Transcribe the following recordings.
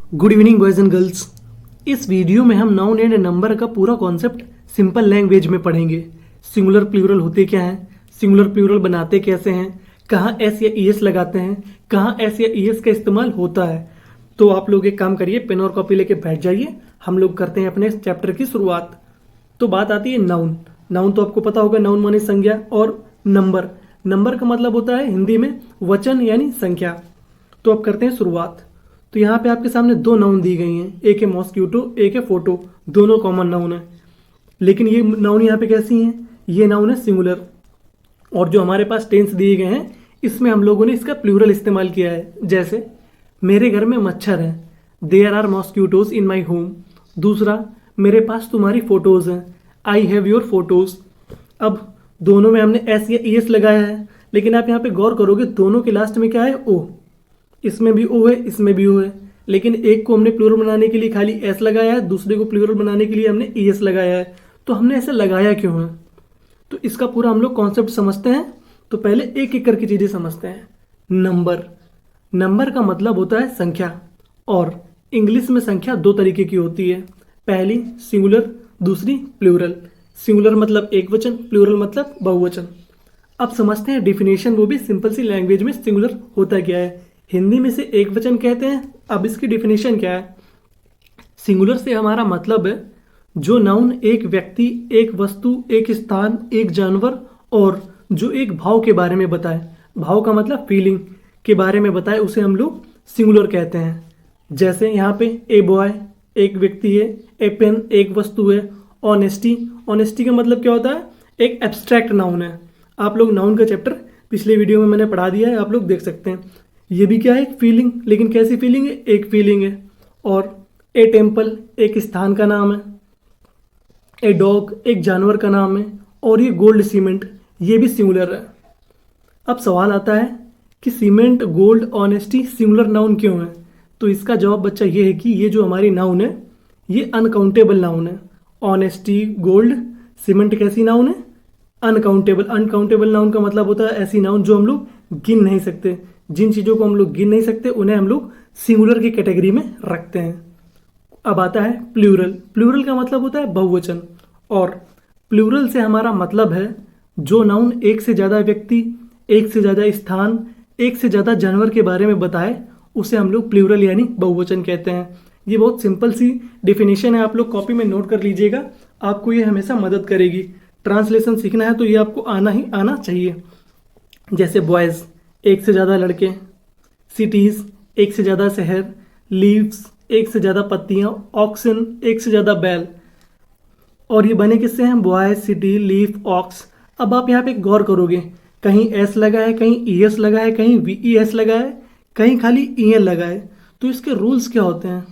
Good evening boys and girls. इस video में हम नाउन एंड नंबर का पूरा कॉन्सेप्ट सिंपल लैंग्वेज में पढ़ेंगे। सिंगुलर प्लूरल होते क्या हैं, सिंगुलर प्लूरल बनाते कैसे हैं, कहाँ एस या ईएस लगाते हैं, कहाँ एस या ईएस का इस्तेमाल होता है। तो आप लोग एक काम करिए, पेन और कॉपी लेके बैठ जाइए, हम लोग करते हैं अपने चैप्टर की शुरुआत। तो बात आती है नाउन। नाउन तो आपको पता होगा, नाउन माने संज्ञा, और नंबर, नंबर का मतलब होता है हिंदी में वचन यानी संख्या। तो अब करते हैं शुरुआत। तो यहाँ पे आपके सामने दो नाउन दी गई हैं, एक है मॉस्क्यूटो, एक है फोटो, दोनों कॉमन नाउन है। लेकिन ये नाउन यहाँ पे कैसी हैं, ये नाउन है सिंगुलर। और जो हमारे पास टेंस दिए गए हैं, इसमें हम लोगों ने इसका प्लूरल इस्तेमाल किया है। जैसे मेरे घर में मच्छर है, there are mosquitoes in my home. दूसरा, मेरे पास तुम्हारी फोटोज हैं, आई हैव योर फोटोज। अब दोनों में हमने एस या ई एस लगाया है, लेकिन आप यहाँ पे गौर करोगे दोनों के लास्ट में क्या है, ओ। इसमें भी ओ है, इसमें भी ओ है, लेकिन एक को हमने प्लूरल बनाने के लिए खाली एस लगाया है, दूसरे को प्लूरल बनाने के लिए हमने ई एस लगाया है। तो हमने ऐसे लगाया क्यों है, तो इसका पूरा हम लोग कॉन्सेप्ट समझते हैं। तो पहले एक एक करके चीजें समझते हैं। नंबर, नंबर का मतलब होता है संख्या, और इंग्लिश में संख्या दो तरीके की होती है, पहली सिंगुलर, दूसरी प्लूरल। सिंगुलर मतलब एक वचन, प्लूरल मतलब बहुवचन। अब समझते हैं डिफिनेशन, वो भी सिंपल सी लैंग्वेज में सिंगुलर होता क्या है। हिंदी में से एक वचन कहते हैं। अब इसकी डिफिनेशन क्या है, सिंगुलर से हमारा मतलब है जो नाउन एक व्यक्ति, एक वस्तु, एक स्थान, एक जानवर और जो एक भाव के बारे में बताए, भाव का मतलब फीलिंग के बारे में बताए, उसे हम लोग सिंगुलर कहते हैं। जैसे यहाँ पे ए बॉय एक व्यक्ति है, ए पेन एक वस्तु है, ऑनेस्टी, ऑनेस्टी का मतलब क्या होता है, एक एब्स्ट्रैक्ट नाउन है। आप लोग नाउन का चैप्टर पिछले वीडियो में मैंने पढ़ा दिया है, आप लोग देख सकते हैं। ये भी क्या है, एक फीलिंग, लेकिन कैसी फीलिंग है, एक फीलिंग है। और ए टेम्पल एक स्थान का नाम है, ए डॉग एक जानवर का नाम है, और ये गोल्ड सीमेंट ये भी सिंगुलर है। अब सवाल आता है कि cement, gold, honesty singular noun क्यों है। तो इसका जवाब बच्चा ये है कि ये जो हमारी नाउन है ये अनकाउंटेबल नाउन है। ऑनेस्टी, गोल्ड, सीमेंट कैसी नाउन है, अनकाउंटेबल। अनकाउंटेबल नाउन का मतलब होता है ऐसी नाउन जो हम लोग गिन नहीं सकते। जिन चीज़ों को हम लोग गिन नहीं सकते उन्हें हम लोग सिंगुलर की कैटेगरी में रखते हैं। अब आता है प्लूरल। प्लूरल का मतलब होता है बहुवचन, और प्लूरल से हमारा मतलब है जो नाउन एक से ज़्यादा व्यक्ति, एक से ज़्यादा स्थान, एक से ज़्यादा जानवर के बारे में बताए, उसे हम लोग प्लूरल यानी बहुवचन कहते हैं। ये बहुत सिंपल सी डिफिनेशन है, आप लोग कॉपी में नोट कर लीजिएगा, आपको ये हमेशा मदद करेगी। ट्रांसलेशन सीखना है तो ये आपको आना ही आना चाहिए। जैसे बॉयज़ एक से ज़्यादा लड़के, सिटीज़ एक से ज़्यादा शहर, लीव्स एक से ज़्यादा पत्तियाँ, ऑक्सन एक से ज़्यादा बैल। और ये बने किससे हैं, बॉय, सिटी, लीफ, ऑक्स। अब आप यहाँ पे गौर करोगे, कहीं एस लगा है, कहीं ई एस लगा है, कहीं वी ई एस लगा है, कहीं खाली ई एन लगा है। तो इसके रूल्स क्या होते हैं,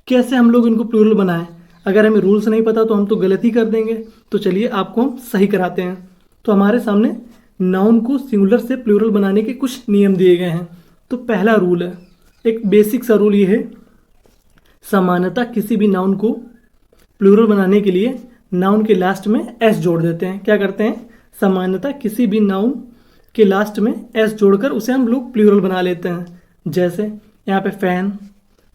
कैसे हम लोग इनको प्लूरल बनाएं। अगर हमें रूल्स नहीं पता तो हम तो गलती कर देंगे। तो चलिए आपको हम सही कराते हैं। तो हमारे सामने नाउन को सिंगुलर से प्लूरल बनाने के कुछ नियम दिए गए हैं। तो पहला रूल है, एक बेसिक सा रूल ये है, सामान्यतः किसी भी नाउन को प्लूरल बनाने के लिए नाउन के लास्ट में एस जोड़ देते हैं। क्या करते हैं, सामान्यतः किसी भी नाउन के लास्ट में एस जोड़कर उसे हम लोग प्लूरल बना लेते हैं। जैसे यहाँ पे फैन,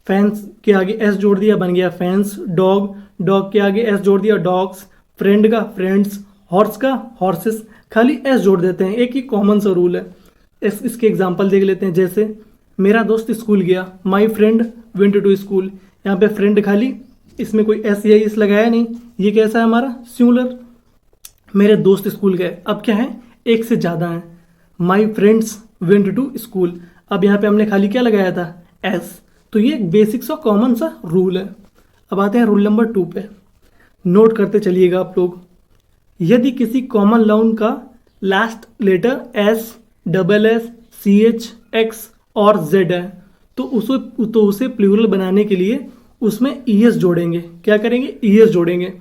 फैंस के आगे एस जोड़ दिया, बन गया फैंस। डॉग, डॉग के आगे एस जोड़ दिया, डॉग्स। फ्रेंड का फ्रेंड्स, हॉर्स का हॉर्सेस, खाली एस जोड़ देते हैं। एक ही कॉमन सा रूल है। इसके एग्जांपल देख लेते हैं। जैसे मेरा दोस्त स्कूल गया, my friend went to school. यहाँ पे फ्रेंड खाली, इसमें कोई एस या इस लगाया नहीं, ये कैसा है हमारा सिंगुलर। मेरे दोस्त स्कूल गए, अब क्या है, एक से ज़्यादा है। My friends went to school, अब यहाँ पे हमने खाली क्या लगाया था, एस। तो ये एक बेसिक सा कॉमन सा रूल है। अब आते हैं रूल नंबर 2 पे, नोट करते चलिएगा आप लोग। यदि किसी कॉमन नाउन का last letter S, double S, C H, X और जेड है तो उसे प्लूरल बनाने के लिए उसमें ई एस जोड़ेंगे। क्या करेंगे, ई एस जोड़ेंगे।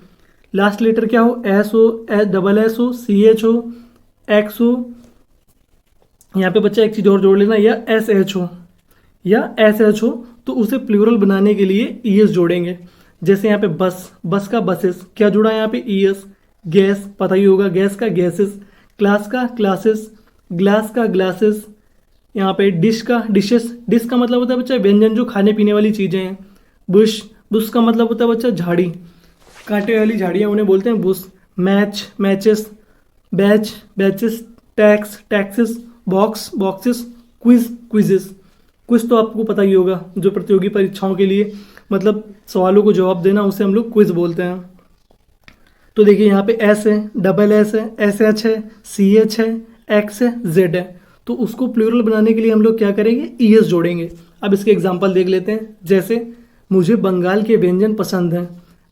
लास्ट लेटर क्या हो, एस हो, डबल एस हो, सी एच हो, एक्स हो, यहाँ पे बच्चा एक चीज़ और जोड़ लेना, या एस एच हो या एस एच हो, तो उसे प्लूरल बनाने के लिए ई एस जोड़ेंगे। जैसे यहाँ पे बस, बस का बसेस, क्या जुड़ा है यहाँ पे, ई एस। गैस, पता ही होगा, गैस का गैसेस। क्लास का क्लासेस, ग्लास का ग्लासेस। यहाँ पे डिश का डिशेस, डिश का मतलब होता है बच्चा व्यंजन जो खाने पीने वाली चीज़ें हैं। बुश, बुश का मतलब होता है बच्चा झाड़ी, कांटे वाली झाड़ियाँ उन्हें बोलते हैं Bush. Match, matches. Batch, batches. Tax, taxes. Box, boxes. Quiz, quizzes. Quiz तो आपको पता ही होगा, जो प्रतियोगी परीक्षाओं के लिए मतलब सवालों को जवाब देना, उसे हम लोग क्विज बोलते हैं। तो देखिए यहाँ पे एस है, डबल एस है, एस एच है, सी एच है, एक्स है, जेड है। तो उसको प्लूरल बनाने के लिए हम लोग क्या करेंगे, ई एस जोड़ेंगे। अब इसके एग्जाम्पल देख लेते हैं। जैसे मुझे बंगाल के व्यंजन पसंद हैं,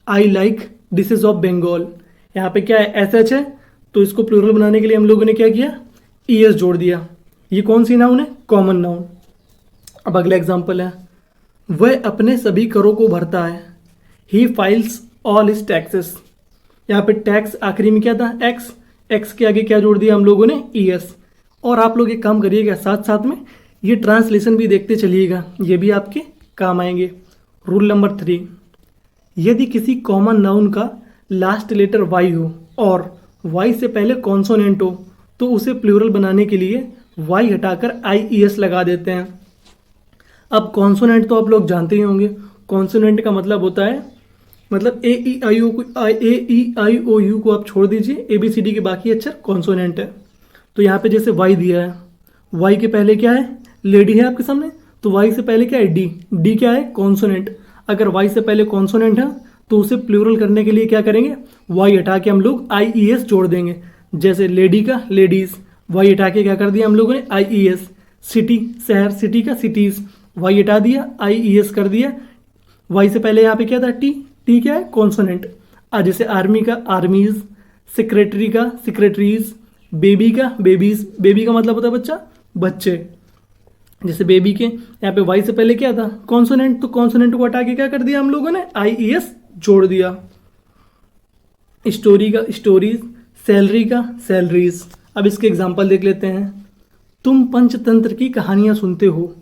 I like dishes of Bengal. यहाँ पे क्या है, एस एच है, तो इसको प्लूरल बनाने के लिए हम लोगों ने क्या किया, ई एस जोड़ दिया। ये कौन सी नाउन है, कॉमन नाउन। अब अगला एग्जाम्पल है, वह अपने सभी करों को भरता है, ही फाइल्स ऑल हिज टैक्सेस। यहाँ पे टैक्स आखिरी में क्या था, एक्स, एक्स के आगे क्या जोड़ दिया हम लोगों ने, ई एस। और आप लोग एक काम करिएगा, साथ साथ में ये ट्रांसलेशन भी देखते चलिएगा, ये भी आपके काम आएंगे। रूल नंबर 3, यदि किसी कॉमन नाउन का लास्ट लेटर वाई हो और वाई से पहले कॉन्सोनेंट हो, तो उसे प्लूरल बनाने के लिए वाई हटाकर आई ई एस लगा देते हैं। अब कॉन्सोनेंट तो आप लोग जानते ही होंगे। कॉन्सोनेंट का मतलब होता है, मतलब ए ई आई ओ यू को आप छोड़ दीजिए, ए बी सी डी के बाकी अक्षर कॉन्सोनेंट है। तो यहाँ पे जैसे वाई दिया है, वाई के पहले क्या है, लेडी है आपके सामने, तो वाई से पहले क्या है, डी, डी क्या है, कॉन्सोनेंट। अगर वाई से पहले कॉन्सोनेंट है तो उसे प्लूरल करने के लिए क्या करेंगे, वाई हटा के हम लोग आई ई एस जोड़ देंगे। जैसे लेडी का लेडीज, वाई हटा के क्या कर दिया हम लोगों ने, आई ई एस। सिटी, शहर, सिटी का सिटीज, वाई हटा दिया, आई ई एस कर दिया। वाई से पहले यहाँ पे क्या था, टी, टी क्या है, कॉन्सोनेंट। जैसे आर्मी का आर्मीज, सेक्रेटरी का सेक्रेटरीज, बेबी का बेबीज, बेबी का मतलब होता है बच्चा, बच्चे। जैसे बेबी के यहाँ पे वाई से पहले क्या था, कॉन्सोनेंट, तो कॉन्सोनेंट को हटा के क्या कर दिया हम लोगों ने, आई ई एस जोड़ दिया। स्टोरी का स्टोरीज, सैलरी का सैलरीज। अब इसके एग्जाम्पल देख लेते हैं। तुम पंचतंत्र की कहानियां सुनते हो,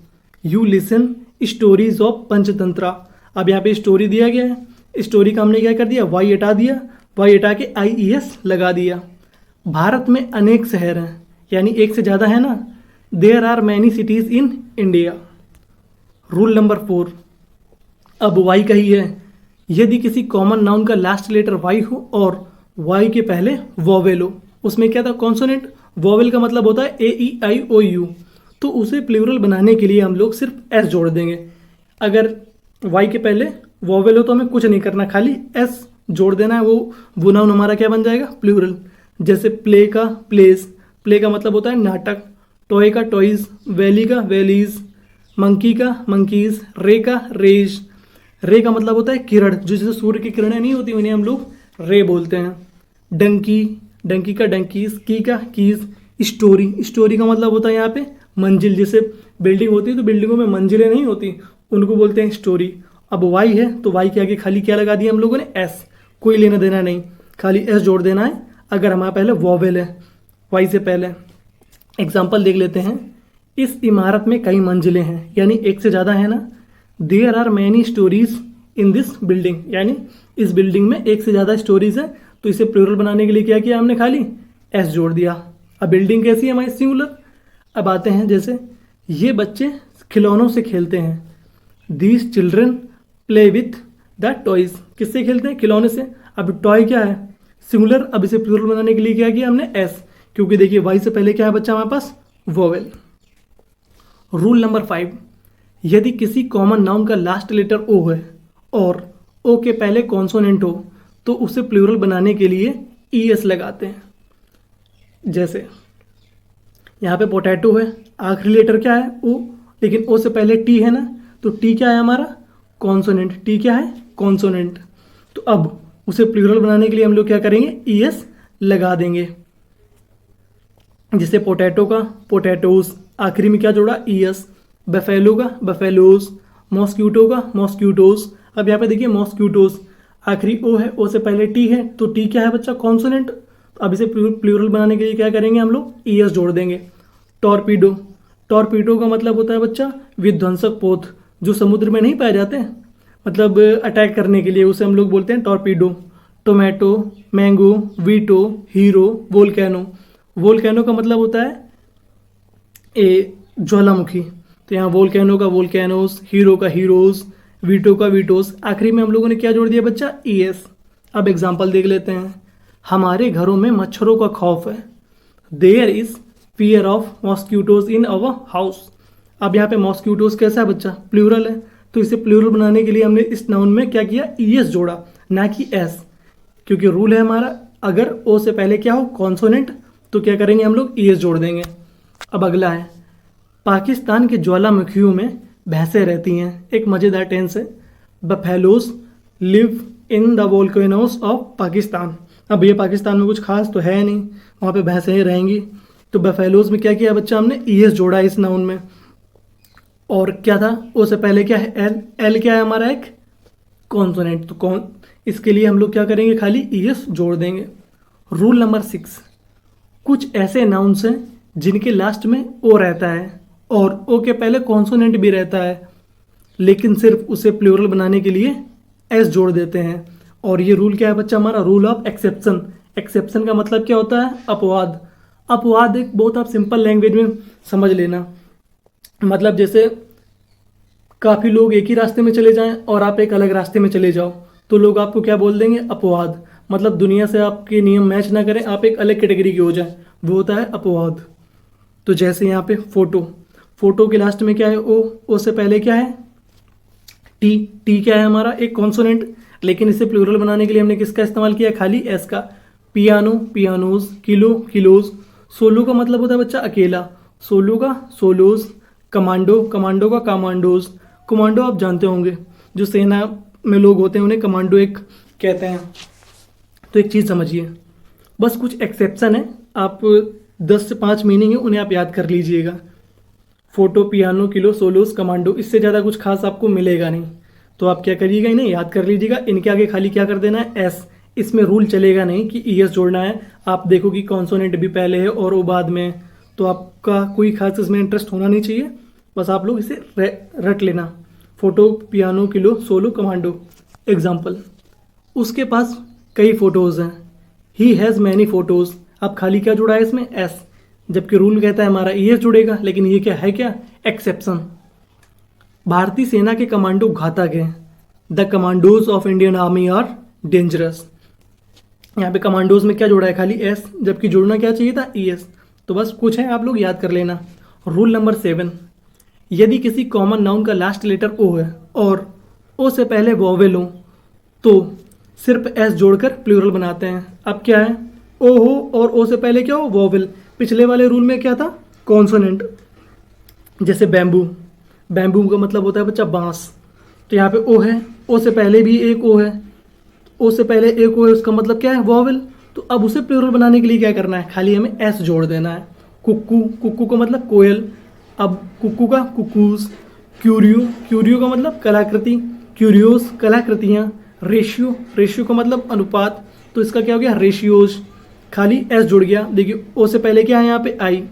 you listen stories of Panchatantra. अब यहाँ पे स्टोरी दिया गया है, स्टोरी का हमने क्या कर दिया, वाई हटा दिया, वाई हटा के आई ई एस लगा दिया। भारत में अनेक शहर हैं, यानी एक से ज़्यादा है ना, there are many cities in India. Rule number 4, अब वाई का ही है, यदि किसी कॉमन नाउन का लास्ट लेटर वाई हो और वाई के पहले वोवेल हो, उसमें क्या था, कॉन्सोनेंट। वोवेल का मतलब होता है ए ई आई ओ यू, तो उसे प्लूरल बनाने के लिए हम लोग सिर्फ एस जोड़ देंगे। अगर वाई के पहले वोवेल हो तो हमें कुछ नहीं करना, खाली एस जोड़ देना है, वो नाउन हमारा क्या बन जाएगा, प्लूरल। जैसे प्ले का प्लेस, प्ले का मतलब होता है नाटक। टॉय का टॉयज, वैली का वैलीज, मंकी का मंकीज, रे का रेज। रे का मतलब होता है किरण, जो जैसे सूर्य की किरणें नहीं होती उन्हें हम लोग रे बोलते हैं। डंकी, डंकी का डंकीज, की का कीज। स्टोरी, स्टोरी का मतलब होता है यहाँ पे मंजिल, जैसे बिल्डिंग होती है तो बिल्डिंगों में मंजिलें नहीं होती, उनको बोलते हैं स्टोरी। अब वाई है तो वाई के आगे खाली क्या लगा दिया हम लोगों ने, एस। कोई लेना देना नहीं, खाली एस जोड़ देना है अगर हमारे पहले वोवेल है वाई से पहले। एग्जाम्पल देख लेते हैं। इस इमारत में कई मंजिलें हैं, यानी एक से ज़्यादा है ना। There are many storeys in this building, यानी इस बिल्डिंग में एक से ज़्यादा स्टोरीज है, तो इसे प्लूरल बनाने के लिए क्या किया हमने, खाली एस जोड़ दिया। अब बिल्डिंग कैसी है हमारी, सिंगुलर। अब आते हैं, जैसे ये बच्चे खिलौनों से खेलते हैं, these children play with the toys. किससे खेलते हैं, खिलौने से। अब टॉय क्या है, सिंगुलर। अब इसे प्लूरल बनाने के लिए क्या किया हमने, एस, क्योंकि देखिए वाई से पहले क्या है बच्चा हमारे पास, वोवेल। रूल नंबर 5, यदि किसी कॉमन नाउन का लास्ट लेटर ओ है और ओ के पहले कॉन्सोनेंट हो, तो उसे प्लूरल बनाने के लिए ई एस लगाते हैं। जैसे यहाँ पे पोटैटो है, आखिरी लेटर क्या है, ओ, लेकिन ओ से पहले टी है ना, तो टी क्या है हमारा, कॉन्सोनेंट। टी क्या है, कॉन्सोनेंट। तो अब उसे प्लूरल बनाने के लिए हम लोग क्या करेंगे, ई एस लगा देंगे। जैसे पोटैटो का पोटैटोज, आखिरी में क्या जोड़ा, ई एस। बफेलो का बफेलोज, मॉस्क्यूटो का मॉस्क्यूटोज। अब यहाँ पे देखिए मॉस्क्यूटोज, आखिरी ओ है, ओ से पहले टी है, तो टी क्या है बच्चा, कॉन्सोनेंट। तो अब इसे प्लूरल बनाने के लिए क्या करेंगे हम लोग, ई एस जोड़ देंगे। टॉर्पीडो, टॉर्पीडो का मतलब होता है बच्चा विध्वंसक पोत, जो समुद्र में नहीं पाए जाते, मतलब अटैक करने के लिए उसे हम लोग बोलते हैं torpedo. Tomato, mango, veto, hero, volcano. Volcano का मतलब होता है ज्वालामुखी, तो यहाँ वोल्केनो का वोल्केनोस, हीरो का हीरोज, वीटो का वीटोस, आखिरी में हम लोगों ने क्या जोड़ दिया बच्चा, ईएस। अब एग्जाम्पल देख लेते हैं। हमारे घरों में मच्छरों का खौफ है, there is fear of mosquitoes in our house. अब यहाँ पे मॉस्क्यूटोज कैसा है बच्चा, प्लूरल है, तो इसे प्लूरल बनाने के लिए हमने इस नाउन में क्या किया, ईएस जोड़ा, ना कि एस, क्योंकि रूल है हमारा अगर ओ से पहले क्या हो कॉन्सोनेंट तो क्या करेंगे हम लोग, ईएस जोड़ देंगे। अब अगला है, पाकिस्तान के ज्वालामुखियों में भैंसें रहती हैं, एक मज़ेदार टेंस है, buffaloes live in the volcanoes of Pakistan. अब ये पाकिस्तान में कुछ खास तो है नहीं, वहाँ पे भैंसें ही रहेंगी, तो बफेलोज में क्या किया बच्चा, हमने ईएस जोड़ा इस नाउन में। और क्या था, ओ से पहले क्या है, एल, एल क्या है हमारा, एक कॉन्सोनेंट, तो कौन, इसके लिए हम लोग क्या करेंगे, खाली ईएस जोड़ देंगे। रूल नंबर 6, कुछ ऐसे नाउन्स हैं जिनके लास्ट में ओ रहता है और ओ के पहले कॉन्सोनेंट भी रहता है, लेकिन सिर्फ उसे प्लूरल बनाने के लिए एस जोड़ देते हैं। और ये रूल क्या है बच्चा, हमारा रूल ऑफ एक्सेप्शन। एक्सेप्शन का मतलब क्या होता है, अपवाद। अपवाद एक बहुत आप सिंपल लैंग्वेज में समझ लेना, मतलब जैसे काफ़ी लोग एक ही रास्ते में चले जाएं और आप एक अलग रास्ते में चले जाओ, तो लोग आपको क्या बोल देंगे, अपवाद। मतलब दुनिया से आपके नियम मैच ना करें, आप एक अलग कैटेगरी के हो जाएं, वो होता है अपवाद। तो जैसे यहाँ पे फोटो, फोटो के लास्ट में क्या है, ओ से पहले क्या है, टी, टी क्या है हमारा, एक कॉन्सोनेंट, लेकिन इसे प्लूरल बनाने के लिए हमने किसका इस्तेमाल किया, खाली एस का। Piano pianos, kilo kilos, solo का मतलब होता है बच्चा अकेला, सोलो का सोलोज, कमांडो कमांडो का कमांडोज। कमांडो आप जानते होंगे, जो सेना में लोग होते हैं उन्हें कमांडो एक कहते हैं। तो एक चीज़ समझिए, बस कुछ एक्सेप्शन है, आप 10 से 5 मीनिंग है उन्हें आप याद कर लीजिएगा। Photo, piano, kilo, Saulos, commando, इससे ज़्यादा कुछ खास आपको मिलेगा नहीं, तो आप क्या करिएगा, इन्हें याद कर लीजिएगा। इनके आगे खाली क्या कर देना है, एस। इसमें रूल चलेगा नहीं कि ईएस जोड़ना है, आप देखो कि कॉन्सोनेंट भी पहले है और वो बाद में, तो आपका कोई खास इसमें इंटरेस्ट होना नहीं चाहिए, बस आप लोग इसे रट लेना। Photo, piano, kilo, solo, commando. Example, उसके पास कई फोटोज़ हैं, ही हैज़ मैनी फोटोज़। आप खाली क्या जुड़ा है इसमें, एस, जबकि रूल कहता है हमारा ईएस जुड़ेगा, लेकिन ये क्या है, क्या एक्सेप्शन। भारतीय सेना के कमांडो घातक हैं, the commandos of Indian army are dangerous. यहाँ पे कमांडोज में क्या जोड़ा है, खाली एस, जबकि जुड़ना क्या चाहिए था, ईएस। तो बस कुछ है, आप लोग याद कर लेना। रूल नंबर 7, यदि किसी कॉमन नाउन का लास्ट लेटर ओ है और ओ से पहले वॉवेल हो तो सिर्फ एस जोड़कर प्लूरल बनाते हैं। अब क्या है, ओ हो और ओ से पहले क्या हो, वॉवेल। पिछले वाले रूल में क्या था, कॉन्सोनेंट, जैसे बैम्बू, बैम्बू का मतलब होता है बच्चा बांस, तो यहाँ पे ओ है, ओ से पहले भी एक ओ है, ओ से पहले एक ओ है, उसका मतलब क्या है, वॉवेल। तो अब उसे प्लूरल बनाने के लिए क्या करना है, खाली हमें एस जोड़ देना है। कुक्कू, कुक्कू का मतलब कोयल, अब कुक्कू का कुकूज। क्यूरियो, क्यूरियो का मतलब कलाकृति, क्यूरियोस कलाकृतियाँ। रेशियो, रेशियो का मतलब अनुपात, तो इसका क्या हो गया, रेशियोज, खाली एस जुड़ गया। देखिए ओ से पहले क्या है यहाँ पे, आई,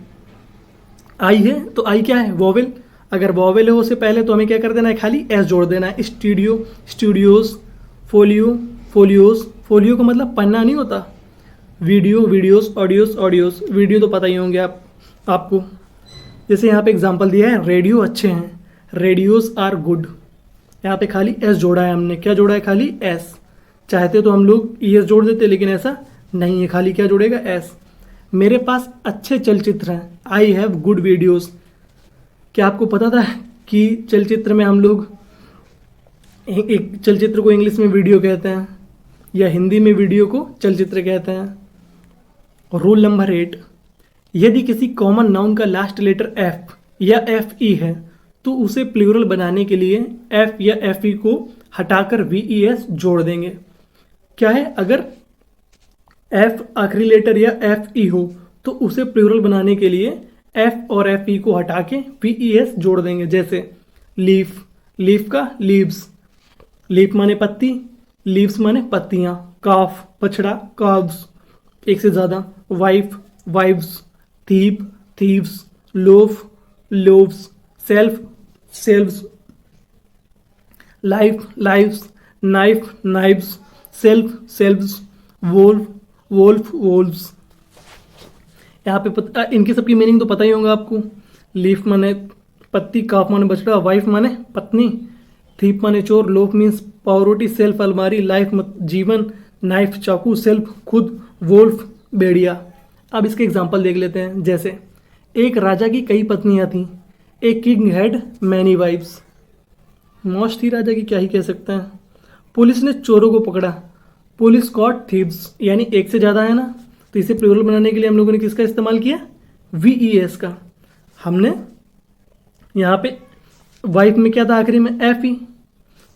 आई है, तो आई क्या है, वॉवेल। अगर वॉवेल है ओ से पहले तो हमें क्या कर देना है, खाली एस जोड़ देना है। Studio, studios. Folio, folios, folio का मतलब पन्ना नहीं होता। Video, videos, audios, audios, video तो पता ही होंगे आपको। जैसे यहाँ पे एग्जांपल दिया है, रेडियो अच्छे हैं, रेडियोस आर गुड। यहाँ पे खाली एस जोड़ा है हमने, क्या जोड़ा है, खाली एस। चाहते तो हम लोग ईएस जोड़ देते, लेकिन ऐसा नहीं है, खाली क्या जोड़ेगा, एस। मेरे पास अच्छे चलचित्र हैं, आई हैव गुड वीडियोस। क्या आपको पता था कि चलचित्र में हम लोग एक चलचित्र को इंग्लिश में वीडियो कहते हैं, या हिंदी में वीडियो को चलचित्र कहते हैं। रूल नंबर 8, यदि किसी कॉमन नाउन का लास्ट लेटर एफ या एफ ई है तो उसे प्लूरल बनाने के लिए एफ या एफ ई को हटाकर वी ई एस जोड़ देंगे। क्या है, अगर एफ आखिरी लेटर या एफ ई हो तो उसे प्लूरल बनाने के लिए एफ और एफ ई को हटा के वी ई एस जोड़ देंगे। जैसे लीफ, लीफ का लीव्स, लीफ माने पत्ती, लीव्स माने पत्तियां। काफ, बछड़ा, काव्स, एक से ज़्यादा। Wife, wives. Thief, thieves. Loaf, loaves. Self, selves. Life, lives. Knife, knives. Self, selves. Wolf, wolf, wolves. यहाँ पे इनकी सबकी मीनिंग तो पता ही होगा आपको। लीफ माने पत्ती, काफ माने बछड़ा, वाइफ माने पत्नी, थीप माने चोर, लोफ मीन्स पावरोटी, सेल्फ अलमारी, लाइफ जीवन, नाइफ चाकू, सेल्फ खुद, वोल्फ भेड़िया। अब इसके एग्जाम्पल देख लेते हैं। जैसे एक राजा की कई पत्नियां थीं, एक किंग हैड मैनी वाइफ्स। मौज थी राजा की, क्या ही कह सकते हैं। पुलिस ने चोरों को पकड़ा, पुलिस कॉट थीव्स, यानी एक से ज़्यादा है ना, तो इसे प्लूरल बनाने के लिए हम लोगों ने किसका इस्तेमाल किया, VES का। हमने यहाँ पे वाइफ में क्या था आखिरी में, FE,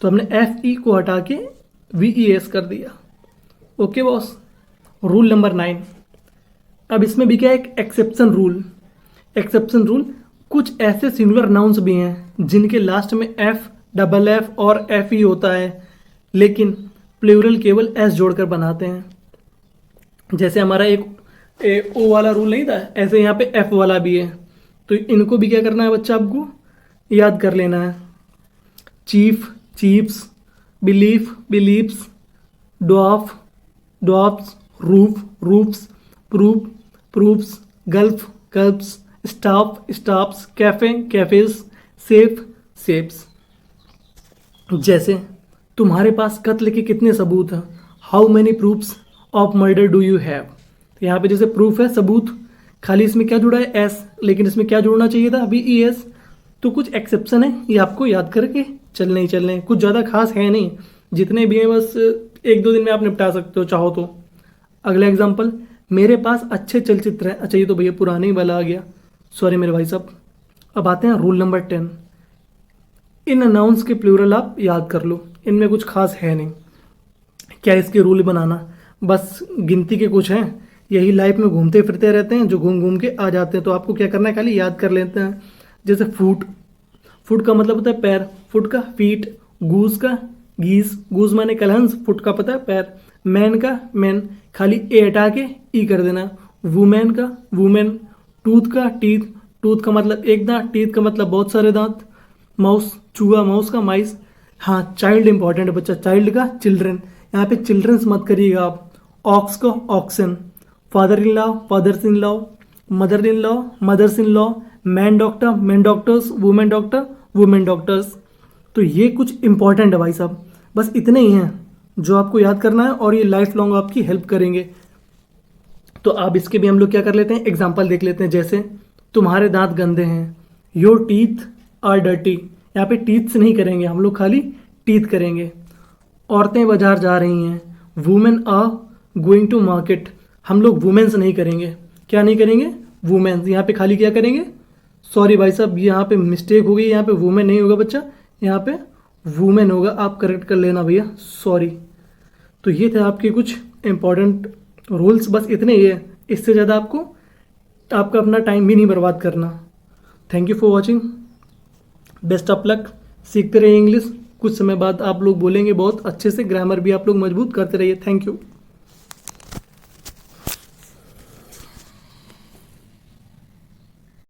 तो हमने FE को हटा के VES कर दिया। Okay boss. Rule number 9। अब इसमें भी क्या है, एक एक्सेप्शन रूल। एक्सेप्शन रूल, कुछ ऐसे सिंगुलर नाउन्स भी हैं जिनके लास्ट में FFF और FE होता है, लेकिन प्लूरल केवल S जोड़कर बनाते हैं। जैसे हमारा एक O वाला रूल नहीं था, ऐसे यहाँ पे F वाला भी है। तो इनको भी क्या करना है बच्चा, आपको याद कर लेना है। Chief, chiefs, belief, beliefs, dwarf, dwarfs, roof, roofs, proof, proofs, gulf, gulfs, staff, staffs, cafe, cafes, safe, safes. जैसे तुम्हारे पास कत्ल के कितने सबूत हैं, how many proofs of murder do you have. तो यहाँ पे जैसे प्रूफ है, सबूत, खाली इसमें क्या जुड़ा है, S, लेकिन इसमें क्या जुड़ना चाहिए था, VES। तो कुछ एक्सेप्शन है, ये आपको याद करके चलने ही चलने, कुछ ज़्यादा खास है नहीं, जितने भी हैं बस 1-2 दिन में आप निपटा सकते हो चाहो तो। अगला एग्जाम्पल, मेरे पास अच्छे चलचित्र हैं। अच्छा, ये तो भैया पुराने ही वाला आ गया, सॉरी मेरे भाई साहब। अब आते हैं रूल नंबर 10। इन नाउन्स के प्लूरल आप याद कर लो, इनमें कुछ खास है नहीं। क्या इसके रूल बनाना, बस गिनती के कुछ हैं, यही लाइफ में घूमते फिरते रहते हैं, जो घूम घूम के आ जाते हैं। तो आपको क्या करना है, खाली याद कर लेते हैं। जैसे फुट, फुट का मतलब होता है पैर, फुट का फीट, गूज का गीज, गूज माने कलहंस, फुट का पता है पैर, मैन का मैन, खाली ए हटा के ई कर देना, वुमेन का वुमेन, टूथ का टीथ, टूथ का मतलब एक दांत, टीथ का मतलब बहुत सारे दांत, माउस चूहा, माउस का माइस। हाँ, चाइल्ड इंपॉर्टेंट है बच्चा, चाइल्ड का चिल्ड्रन, यहाँ पे चिल्ड्रंस मत करिएगा आप। ऑक्स का oxen, father in law, fathers in law, mother in law, mothers in law, man doctor, man doctors, women doctor, women doctors. तो ये कुछ इंपॉर्टेंट है भाई साहब, बस इतने ही हैं जो आपको याद करना है, और ये लाइफ लॉन्ग आपकी हेल्प करेंगे। तो अब इसके भी हम लोग क्या कर लेते हैं, एग्जाम्पल देख लेते हैं। जैसे तुम्हारे दांत गंदे हैं, योर टीथ आर डर्टी। यहाँ पे टीथ से नहीं करेंगे हम लोग, खाली टीथ करेंगे। औरतें बाजार जा रही हैं, women are going to market. हम लोग वुमेन्स नहीं करेंगे, क्या नहीं करेंगे, वुमेन्स। यहाँ पे खाली क्या करेंगे, सॉरी भाई साहब यहाँ पे मिस्टेक हो गई, यहाँ पे वुमेन नहीं होगा बच्चा, यहाँ पे वुमेन होगा, आप करेक्ट कर लेना भैया, सॉरी। तो ये थे आपके कुछ इंपॉर्टेंट रूल्स, बस इतने ही है, इससे ज़्यादा आपका अपना टाइम भी नहीं बर्बाद करना। Thank you for watching, best of luck. सीखते रहिए इंग्लिश, कुछ समय बाद आप लोग बोलेंगे बहुत अच्छे से, ग्रामर भी आप लोग मजबूत करते रहिए। Thank you.